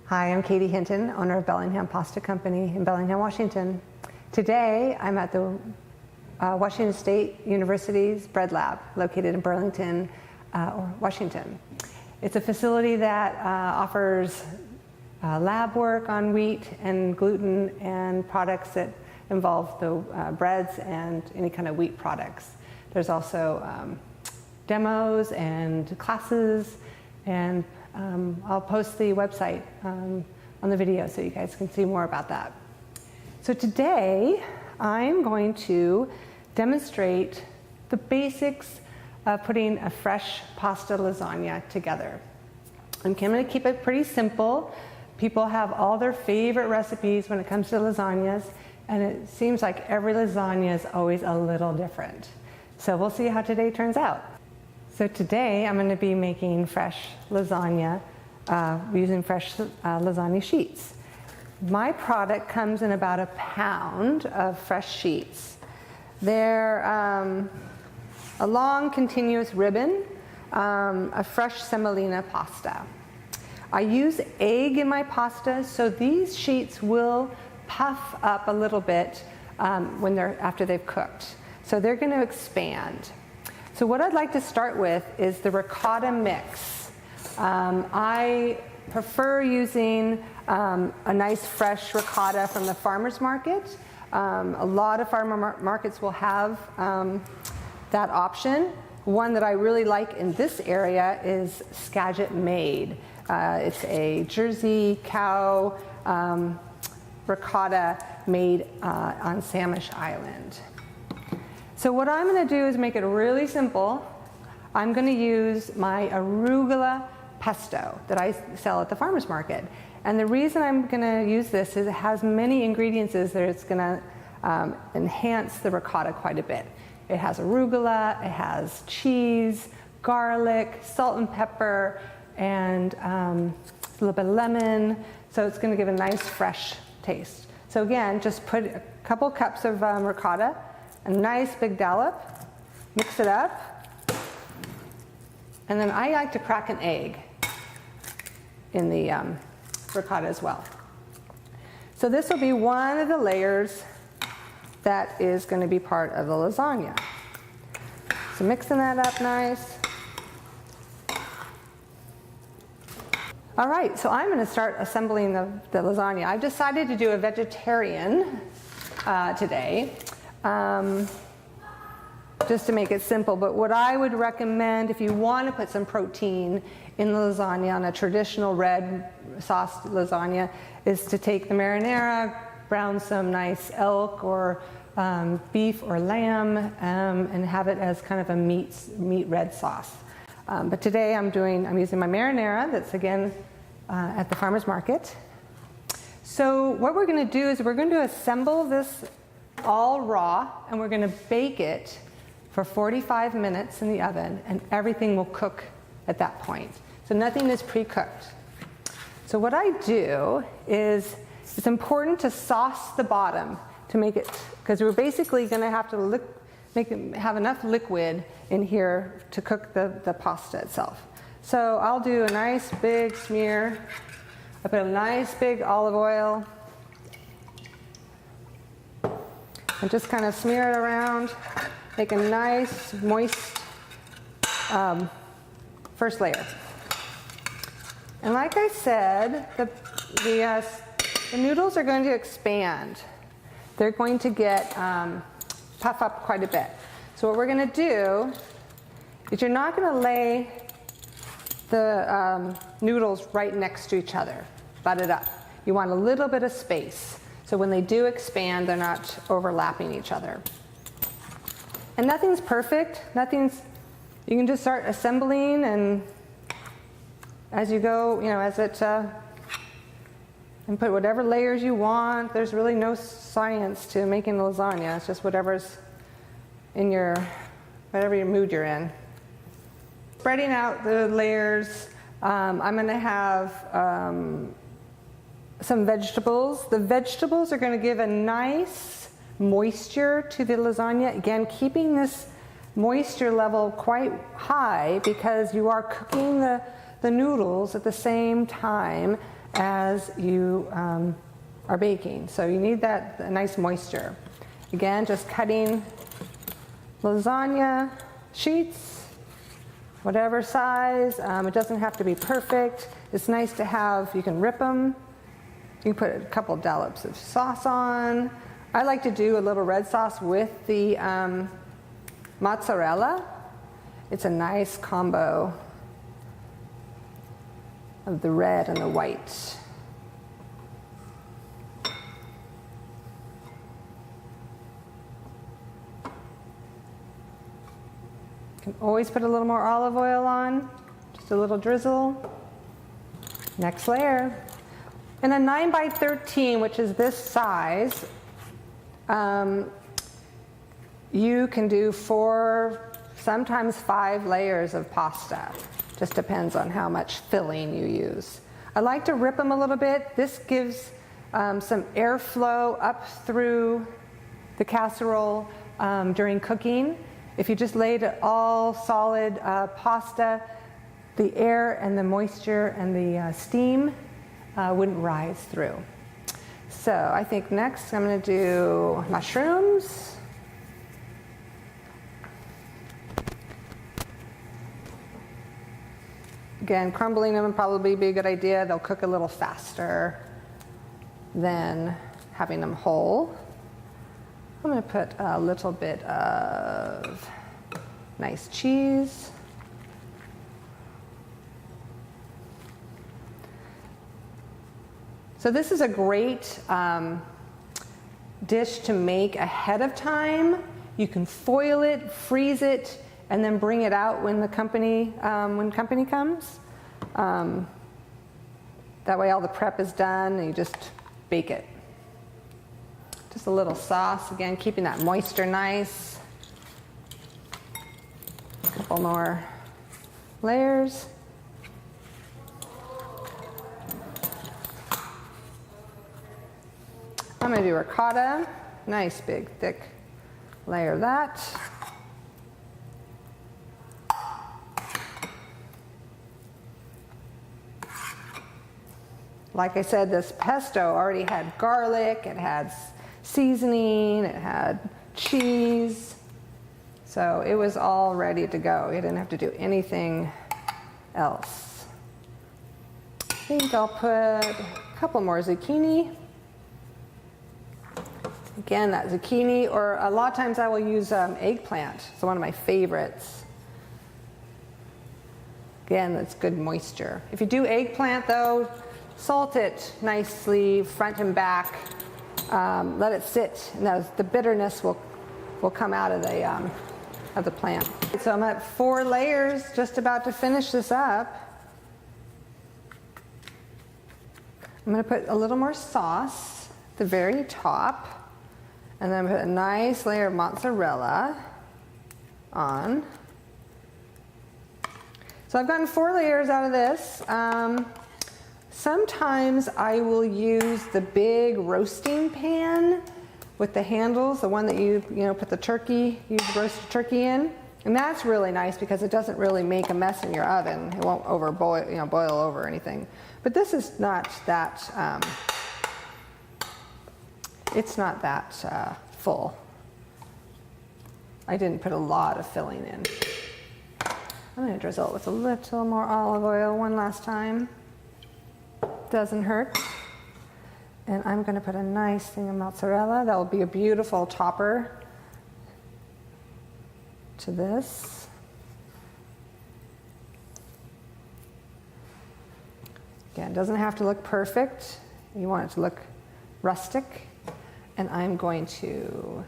Hi, I'm Katie Hinton, owner of Bellingham Pasta Company in Bellingham, Washington. Today, I'm at the Washington State University's Bread Lab, located in Burlington, Washington. It's a facility that offers lab work on wheat and gluten and products that involve the breads and any kind of wheat products. There's also demos and classes, and I'll post the website on the video so you guys can see more about that. So today I'm going to demonstrate the basics of putting a fresh pasta lasagna together. I'm going to keep it pretty simple. People have all their favorite recipes when it comes to lasagnas, and it seems like every lasagna is always a little different. So we'll see how today turns out. So today I'm going to be making fresh lasagna using fresh lasagna sheets. My product comes in about a pound of fresh sheets. They're a long continuous ribbon of fresh semolina pasta. I use egg in my pasta, so these sheets will puff up a little bit after they've cooked. So they're going to expand. So what I'd like to start with is the ricotta mix. I prefer using a nice fresh ricotta from the farmer's market. A lot of farmer markets will have that option. One that I really like in this area is Skagit Made. It's a Jersey cow ricotta made on Samish Island. So what I'm going to do is make it really simple. I'm going to use my arugula pesto that I sell at the farmer's market. And the reason I'm going to use this is it has many ingredients that it's going to enhance the ricotta quite a bit. It has arugula, it has cheese, garlic, salt and pepper, and a little bit of lemon. So it's going to give a nice fresh taste. So again, just put a couple cups of ricotta, a nice big dollop, mix it up, and then I like to crack an egg in the ricotta as well. So this will be one of the layers that is going to be part of the lasagna. So mixing that up nice. All right, so I'm going to start assembling the lasagna. I've decided to do a vegetarian today, just to make it simple. But what I would recommend if you want to put some protein in the lasagna on a traditional red sauce lasagna is to take the marinara, brown some nice elk or beef or lamb, and have it as kind of a meat red sauce. But today I'm using my marinara that's again at the farmer's market. So what we're going to do is we're going to assemble this all raw, and we're going to bake it for 45 minutes in the oven, and everything will cook at that point. So nothing is pre-cooked. So what I do is it's important to sauce the bottom to make it, because we're basically going to have to have enough liquid in here to cook the pasta itself. So I'll do a nice big smear. I put a nice big olive oil and just kind of smear it around. Make a nice moist first layer. And like I said, the noodles are going to expand. They're going to get puff up quite a bit. So what we're going to do is you're not going to lay the noodles right next to each other, butted up. You want a little bit of space. So when they do expand, they're not overlapping each other. And nothing's perfect. You can just start assembling, and as you go, and put whatever layers you want. There's really no science to making lasagna. It's just whatever's in whatever your mood you're in. Spreading out the layers, I'm going to have some vegetables. The vegetables are going to give a nice moisture to the lasagna. Again, keeping this moisture level quite high because you are cooking the noodles at the same time as you are baking. So you need that nice moisture. Again, just cutting lasagna sheets, whatever size. It doesn't have to be perfect. It's nice to have, you can rip them. You can put a couple dollops of sauce on. I like to do a little red sauce with the mozzarella. It's a nice combo of the red and the white. You can always put a little more olive oil on, just a little drizzle. Next layer. In a 9 by 13, which is this size, you can do 4, sometimes 5 layers of pasta. Just depends on how much filling you use. I like to rip them a little bit. This gives some airflow up through the casserole during cooking. If you just laid it all solid pasta, the air and the moisture and the steam wouldn't rise through. So I think next I'm going to do mushrooms. Again, crumbling them would probably be a good idea. They'll cook a little faster than having them whole. I'm going to put a little bit of nice cheese. So this is a great dish to make ahead of time. You can foil it, freeze it, and then bring it out when company comes. That way all the prep is done and you just bake it. Just a little sauce, again, keeping that moisture nice. A couple more layers. I'm going to do ricotta, nice big thick layer of that. Like I said, this pesto already had garlic, it had seasoning, it had cheese, so it was all ready to go. You didn't have to do anything else. I think I'll put a couple more zucchini. Again, that zucchini, or a lot of times I will use eggplant. It's one of my favorites. Again, that's good moisture. If you do eggplant though, salt it nicely, front and back. Let it sit, and the bitterness will come out of the plant. So I'm at 4 layers, just about to finish this up. I'm going to put a little more sauce at the very top. And then put a nice layer of mozzarella on. So I've gotten 4 layers out of this. Sometimes I will use the big roasting pan with the handles, the one that you put the turkey, use roasted turkey in. And that's really nice because it doesn't really make a mess in your oven. It won't overboil, boil over or anything. But this is not that. It's not that full. I didn't put a lot of filling in. I'm going to drizzle it with a little more olive oil one last time. Doesn't hurt. And I'm going to put a nice thing of mozzarella. That will be a beautiful topper to this. Again, it doesn't have to look perfect. You want it to look rustic. And I'm going to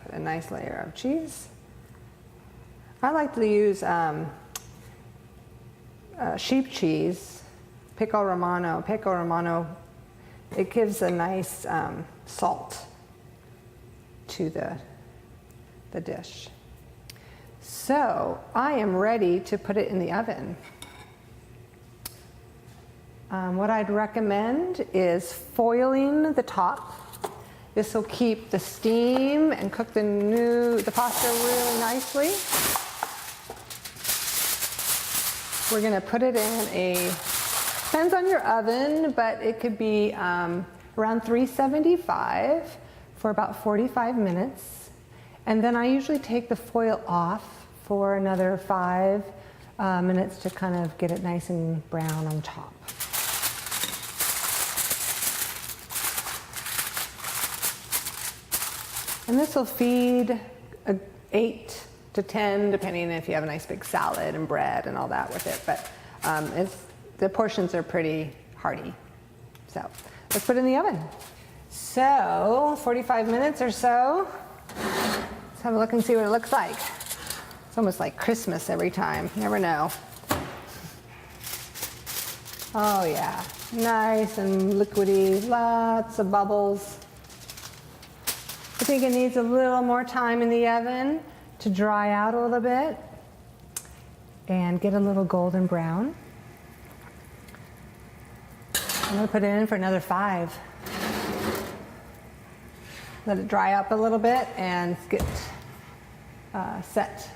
put a nice layer of cheese. I like to use sheep cheese, Pico Romano. Pico Romano, it gives a nice salt to the dish. So I am ready to put it in the oven. What I'd recommend is foiling the top. This will keep the steam and cook the pasta really nicely. we're gonna put it in depends on your oven, but it could be around 375 for about 45 minutes. And then I usually take the foil off for another 5 minutes to kind of get it nice and brown on top. And this will feed 8 to 10, depending if you have a nice big salad and bread and all that with it. But the portions are pretty hearty. So let's put it in the oven. So 45 minutes or so. Let's have a look and see what it looks like. It's almost like Christmas every time. You never know. Oh yeah, nice and liquidy, lots of bubbles. I think it needs a little more time in the oven to dry out a little bit and get a little golden brown. I'm going to put it in for another 5. Let it dry up a little bit and get set.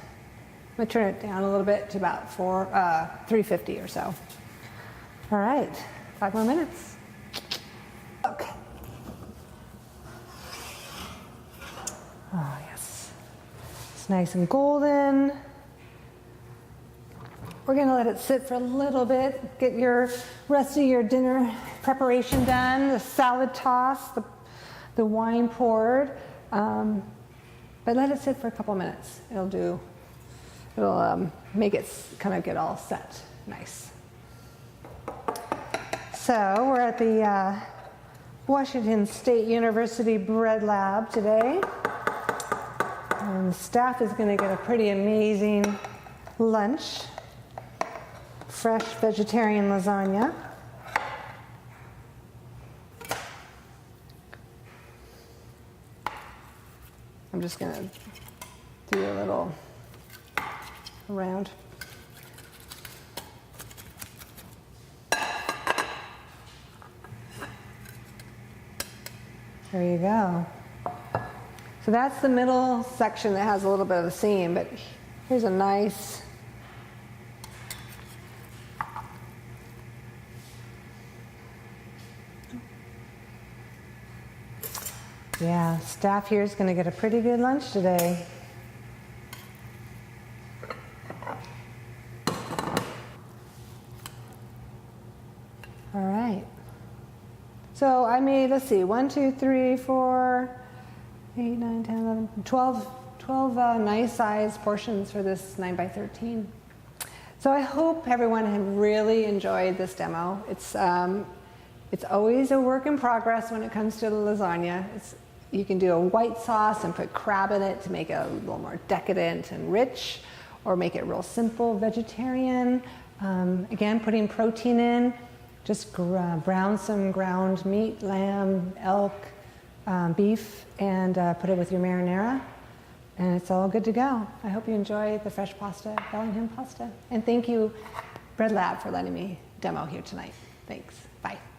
I'm going to turn it down a little bit to about 350 or so. All right, 5 more minutes. Okay. Oh, yes. It's nice and golden. We're going to let it sit for a little bit, get your rest of your dinner preparation done, the salad tossed, the wine poured. But let it sit for a couple minutes. It'll make it kind of get all set nice. So we're at the Washington State University Bread Lab today. And the staff is going to get a pretty amazing lunch. Fresh vegetarian lasagna. I'm just going to do a little around. There you go. So that's the middle section that has a little bit of a seam, but here's a nice staff here is going to get a pretty good lunch today. All right. So I made, let's see, 1, 2, 3, 4, 8, 9, 10, 11, 12 nice sized portions for this 9 by 13. So I hope everyone had really enjoyed this demo. It's always a work in progress when it comes to the lasagna. You can do a white sauce and put crab in it to make it a little more decadent and rich, or make it real simple, vegetarian. Again, putting protein in, just brown some ground meat, lamb, elk, beef, and put it with your marinara, and it's all good to go. I hope you enjoy the fresh pasta, Bellingham pasta. And thank you, Bread Lab, for letting me demo here tonight. Thanks. Bye.